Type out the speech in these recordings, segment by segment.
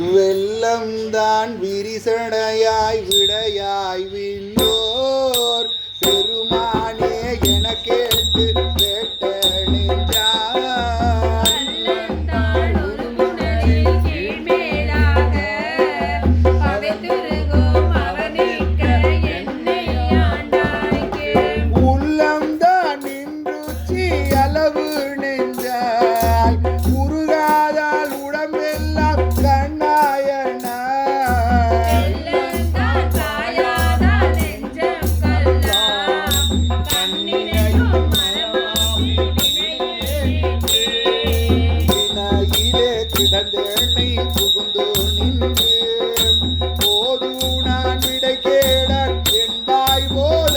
வெள்ளம் தான் விரிசடையாய் விடையாய் விண்ணோர் பெருமானே என கேட்டு கேட்ட நெஞ்சான் உள்ளம் தான் நின்றுச்சி அளவு நெஞ்சால் உருகாதால் உடம்பெல்லாம் கண்ணாயனா வினையிலே கிடந்தெண்ணை புகுந்து நின்று போது நான் விடை கேடான் என்பாய் போல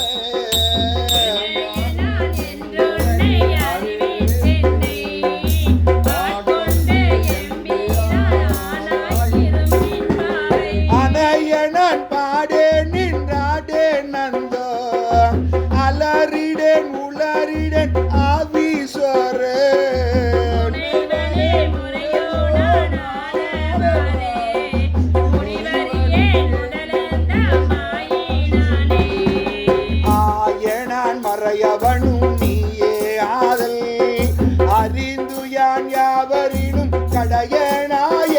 அனையனன் பாடேன் நின்றாடேன் நந்தோ அலறிடேன் உளறிடேன் ஆவீஸ்வரே ஆயனான் மறையவனும் நீயே ஆதல் அறிந்து யான் யாவரினும் கடையனாய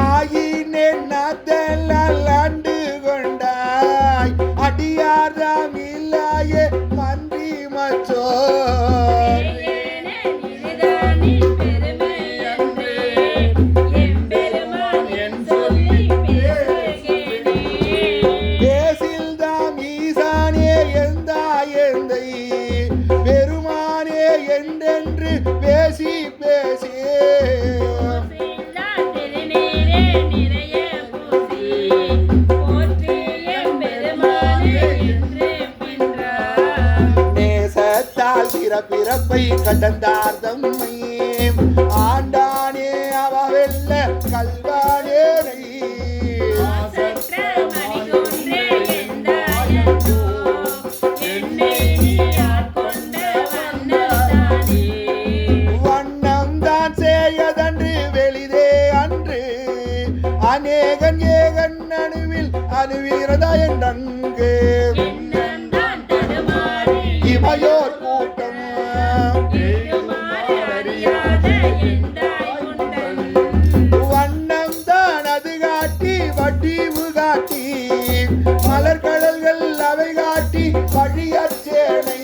ஆயினேன் நாதலால் ஆண்டு கொண்டாய் அடியாராம் இல்லாயே மன்றி மச்சோ பேசில்தாம் ஈசானே எந்தாய் எந்தை பெருமானே என்றென்று பேசி பேசி நேசத்தால் பிறப்பை கடந்தார் தம்மை ஆண்டானே அவவெல்ல கல்வானேனை வண்ணம் தான் செய்யதன்று வெளிதே அன்று அநேகன் ஏகன் அணுவில் அணுவீரதாயன் நன்கு இமையோர் கூட்டம் வண்ணம் தான் அது காட்டி வடிவு காட்டி மலர்கடல்கள் அவை காட்டி வழியச்சேனை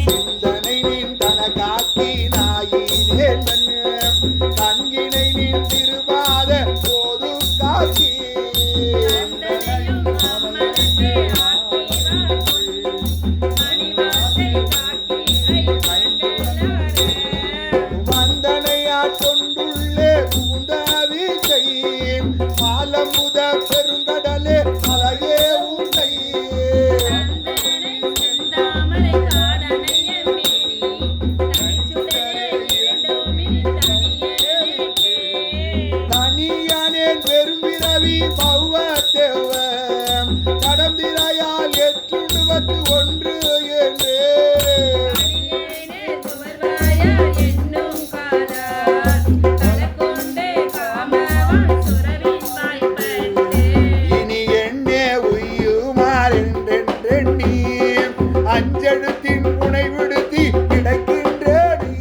சிந்தனை நின் தன காட்டி நாயினேன் தங்கினை நின் திருவாத போது காட்சி வந்தனையாட் கொண்டுள்ளே பூந்த வீச்சை மாலமுத பெருங்கடலே மலையே உன்னை தனியானேன் பெரும்பிறவி பௌவத்தேவ கடந்திரையால் எற்றுடுவது ஒன்று என்று இனி எண்ணே உய்யுமார் என்றெண்ணி அஞ்செழுத்தின் புனை விடுத்தி கிடைக்கின்றேடி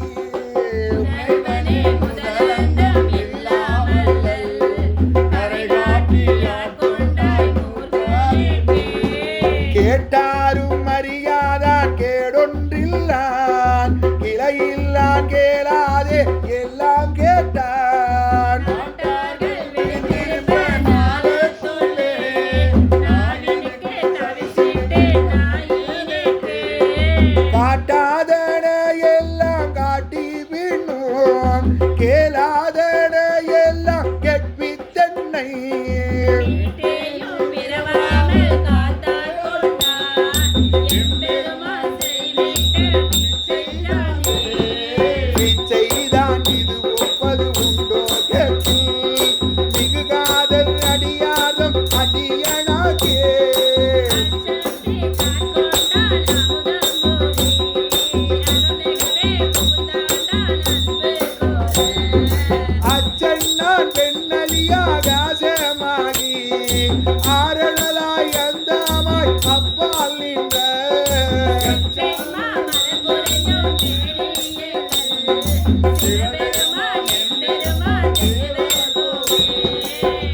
கேட்டாரும் அறியாதான் கேடொன்றில்லான் கிளையில்லான் கேளாதே எல்லாம் கேட்டான் காட்டாதன எல்லாம் காட்டி பின்னும் கேளாதன எல்லாம் கேட்பித்தன்னை செய்த அச்சன் நான் பெண்ணலியாக ஆசமாகி ஆரணலாய் அந்தமாய் அப்பால் நின்ற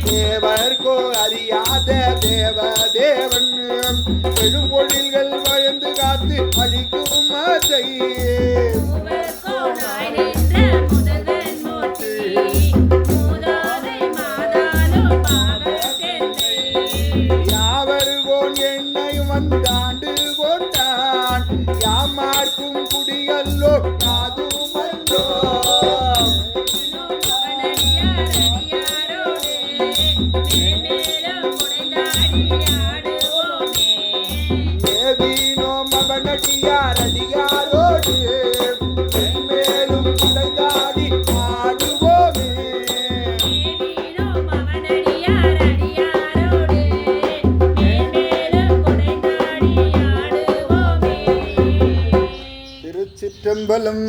தேவர்கோ அறியாத தேவதேவன் பெரும்பொழில்கள் பயந்து காத்து அழிக்கும் அதை யாவருகோன் என்னை வந்தாண்டு கொண்டான் யாமார்க்கும் குடியல்லோ யாதுமன்றோ தேவீனோ மகனடியார் அடியாரோடு மேலும் குடைந்தாடி ஆடுவோமே திருச்சிற்றம்பலம்.